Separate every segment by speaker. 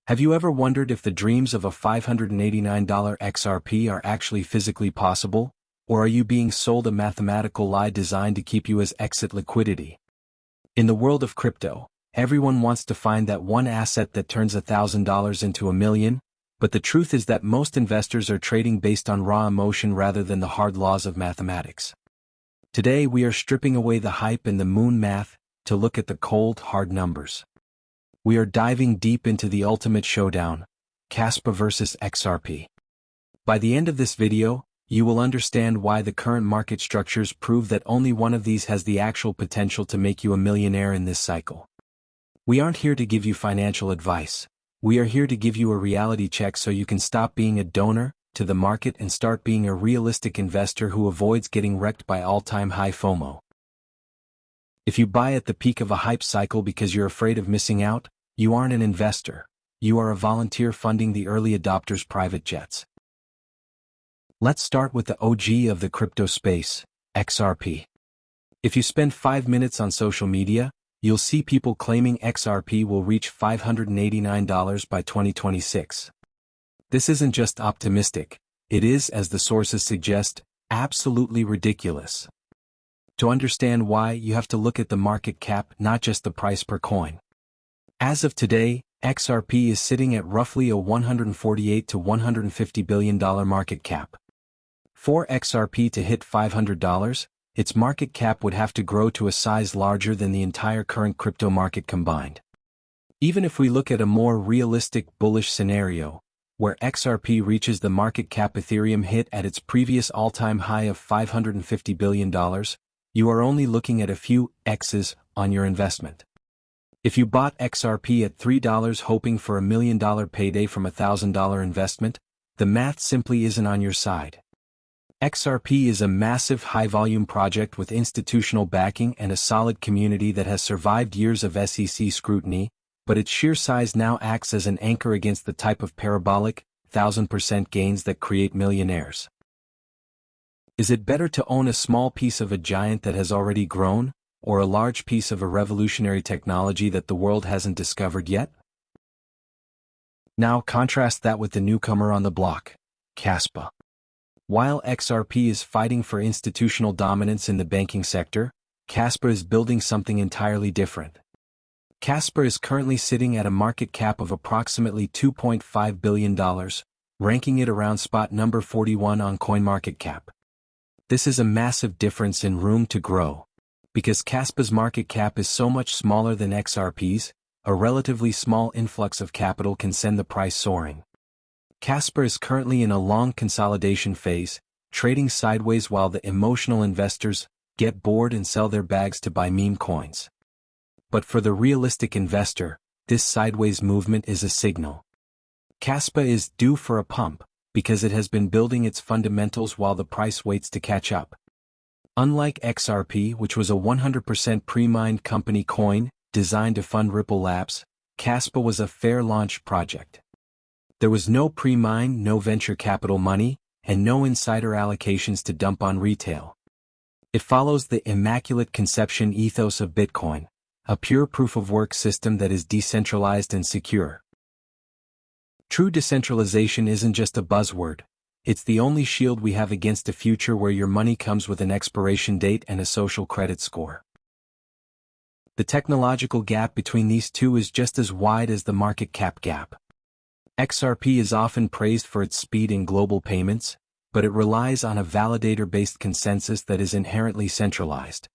Speaker 1: Have you ever wondered if the dreams of a $589 XRP are actually physically possible, or are you being sold a mathematical lie designed to keep you as exit liquidity? In the world of crypto, everyone wants to find that one asset that turns $1,000 into $1 million, but the truth is that most investors are trading based on raw emotion rather than the hard laws of mathematics. Today we are stripping away the hype and the moon math to look at the cold, hard numbers. We are diving deep into the ultimate showdown, Kaspa versus XRP. By the end of this video, you will understand why the current market structures prove that only one of these has the actual potential to make you a millionaire in this cycle. We aren't here to give you financial advice. We are here to give you a reality check so you can stop being a donor to the market and start being a realistic investor who avoids getting wrecked by all-time high FOMO. If you buy at the peak of a hype cycle because you're afraid of missing out, you aren't an investor. You are a volunteer funding the early adopters' private jets. Let's start with the OG of the crypto space, XRP. If you spend 5 minutes on social media, you'll see people claiming XRP will reach $589 by 2026. This isn't just optimistic, it is, as the sources suggest, absolutely ridiculous. To understand why, you have to look at the market cap, not just the price per coin. As of today, XRP is sitting at roughly a $148 to $150 billion market cap. For XRP to hit $500, its market cap would have to grow to a size larger than the entire current crypto market combined. Even if we look at a more realistic bullish scenario, where XRP reaches the market cap Ethereum hit at its previous all-time high of $550 billion, you are only looking at a few X's on your investment. If you bought XRP at $3 hoping for $1 million payday from a $1,000 investment, the math simply isn't on your side. XRP is a massive high-volume project with institutional backing and a solid community that has survived years of SEC scrutiny, but its sheer size now acts as an anchor against the type of parabolic, 1,000% gains that create millionaires. Is it better to own a small piece of a giant that has already grown, or a large piece of a revolutionary technology that the world hasn't discovered yet? Now contrast that with the newcomer on the block, Kaspa. While XRP is fighting for institutional dominance in the banking sector, Kaspa is building something entirely different. Kaspa is currently sitting at a market cap of approximately $2.5 billion, ranking it around spot number 41 on CoinMarketCap. This is a massive difference in room to grow. Because Kaspa's market cap is so much smaller than XRP's, a relatively small influx of capital can send the price soaring. Kaspa is currently in a long consolidation phase, trading sideways while the emotional investors get bored and sell their bags to buy meme coins. But for the realistic investor, this sideways movement is a signal. Kaspa is due for a pump, because it has been building its fundamentals while the price waits to catch up. Unlike XRP, which was a 100% pre-mined company coin, designed to fund Ripple Labs, Kaspa was a fair launch project. There was no pre-mine, no venture capital money, and no insider allocations to dump on retail. It follows the immaculate conception ethos of Bitcoin, a pure proof-of-work system that is decentralized and secure. True decentralization isn't just a buzzword. It's the only shield we have against a future where your money comes with an expiration date and a social credit score. The technological gap between these two is just as wide as the market cap gap. XRP is often praised for its speed in global payments, but it relies on a validator-based consensus that is inherently centralized.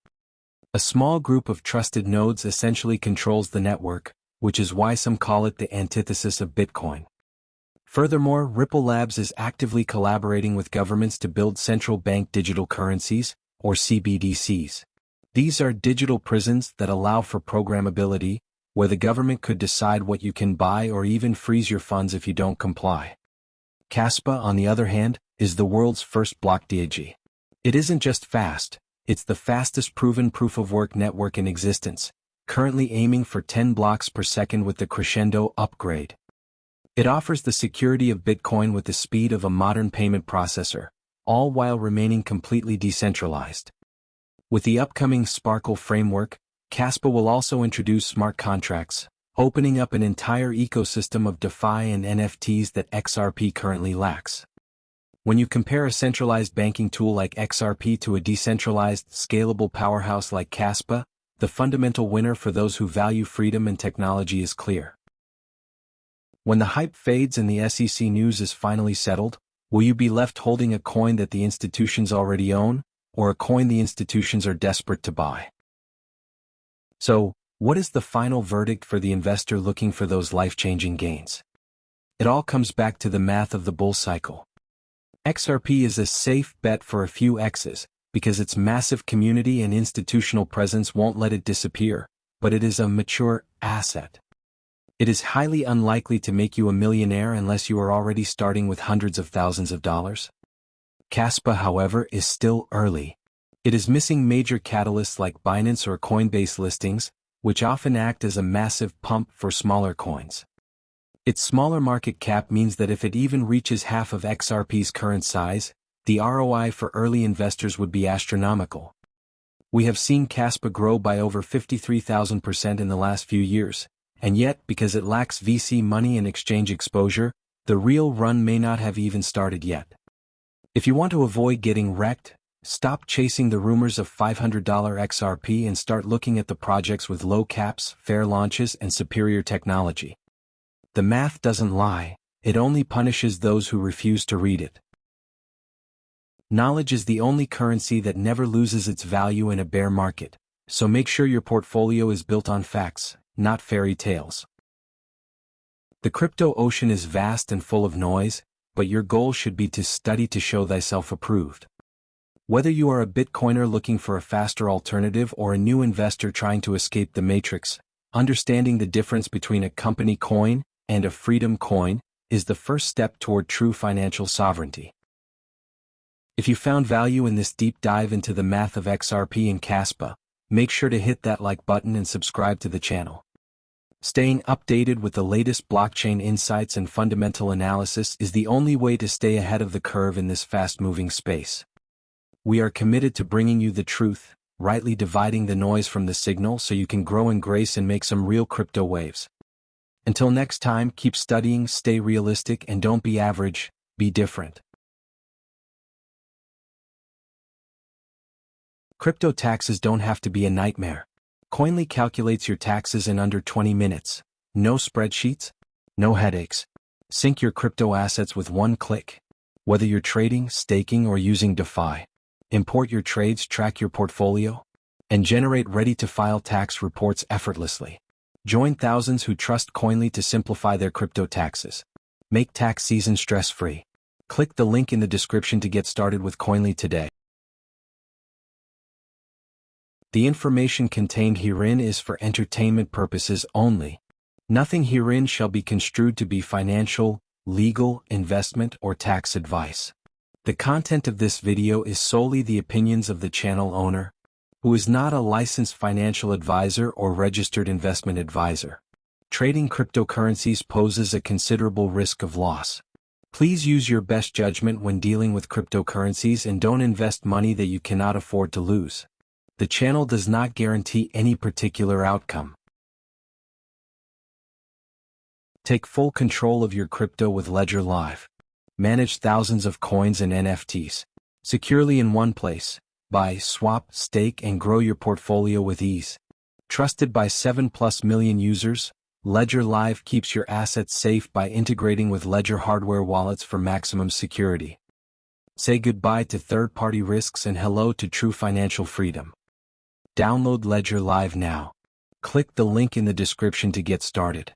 Speaker 1: A small group of trusted nodes essentially controls the network, which is why some call it the antithesis of Bitcoin. Furthermore, Ripple Labs is actively collaborating with governments to build central bank digital currencies, or CBDCs. These are digital prisons that allow for programmability, where the government could decide what you can buy or even freeze your funds if you don't comply. Kaspa, on the other hand, is the world's first block DAG. It isn't just fast, it's the fastest proven proof-of-work network in existence, currently aiming for 10 blocks per second with the Crescendo upgrade. It offers the security of Bitcoin with the speed of a modern payment processor, all while remaining completely decentralized. With the upcoming Sparkle framework, Kaspa will also introduce smart contracts, opening up an entire ecosystem of DeFi and NFTs that XRP currently lacks. When you compare a centralized banking tool like XRP to a decentralized, scalable powerhouse like Kaspa, the fundamental winner for those who value freedom and technology is clear. When the hype fades and the SEC news is finally settled, will you be left holding a coin that the institutions already own, or a coin the institutions are desperate to buy? So, what is the final verdict for the investor looking for those life-changing gains? It all comes back to the math of the bull cycle. XRP is a safe bet for a few X's, because its massive community and institutional presence won't let it disappear, but it is a mature asset. It is highly unlikely to make you a millionaire unless you are already starting with hundreds of thousands of dollars. Kaspa, however, is still early. It is missing major catalysts like Binance or Coinbase listings, which often act as a massive pump for smaller coins. Its smaller market cap means that if it even reaches half of XRP's current size, the ROI for early investors would be astronomical. We have seen Kaspa grow by over 53,000% in the last few years, and yet, because it lacks VC money and exchange exposure, the real run may not have even started yet. If you want to avoid getting wrecked, stop chasing the rumors of $500 XRP and start looking at the projects with low caps, fair launches, and superior technology. The math doesn't lie, it only punishes those who refuse to read it. Knowledge is the only currency that never loses its value in a bear market, so make sure your portfolio is built on facts, not fairy tales. The crypto ocean is vast and full of noise, but your goal should be to study to show thyself approved. Whether you are a Bitcoiner looking for a faster alternative or a new investor trying to escape the matrix, understanding the difference between a company coin and a freedom coin is the first step toward true financial sovereignty. If you found value in this deep dive into the math of XRP and Kaspa, make sure to hit that like button and subscribe to the channel. Staying updated with the latest blockchain insights and fundamental analysis is the only way to stay ahead of the curve in this fast-moving space. We are committed to bringing you the truth, rightly dividing the noise from the signal so you can grow in grace and make some real crypto waves. Until next time, keep studying, stay realistic, and don't be average, be different. Crypto taxes don't have to be a nightmare. Coinly calculates your taxes in under 20 minutes. No spreadsheets, no headaches. Sync your crypto assets with one click. Whether you're trading, staking, or using DeFi, import your trades, track your portfolio, and generate ready-to-file tax reports effortlessly. Join thousands who trust Coinly to simplify their crypto taxes. Make tax season stress-free. Click the link in the description to get started with Coinly today. The information contained herein is for entertainment purposes only. Nothing herein shall be construed to be financial, legal, investment, or tax advice. The content of this video is solely the opinions of the channel owner, who is not a licensed financial advisor or registered investment advisor. Trading cryptocurrencies poses a considerable risk of loss. Please use your best judgment when dealing with cryptocurrencies and don't invest money that you cannot afford to lose. The channel does not guarantee any particular outcome. Take full control of your crypto with Ledger Live. Manage thousands of coins and NFTs securely in one place. Buy, swap, stake, and grow your portfolio with ease. Trusted by 7+ million users, Ledger Live keeps your assets safe by integrating with Ledger hardware wallets for maximum security. Say goodbye to third-party risks and hello to true financial freedom. Download Ledger Live now. Click the link in the description to get started.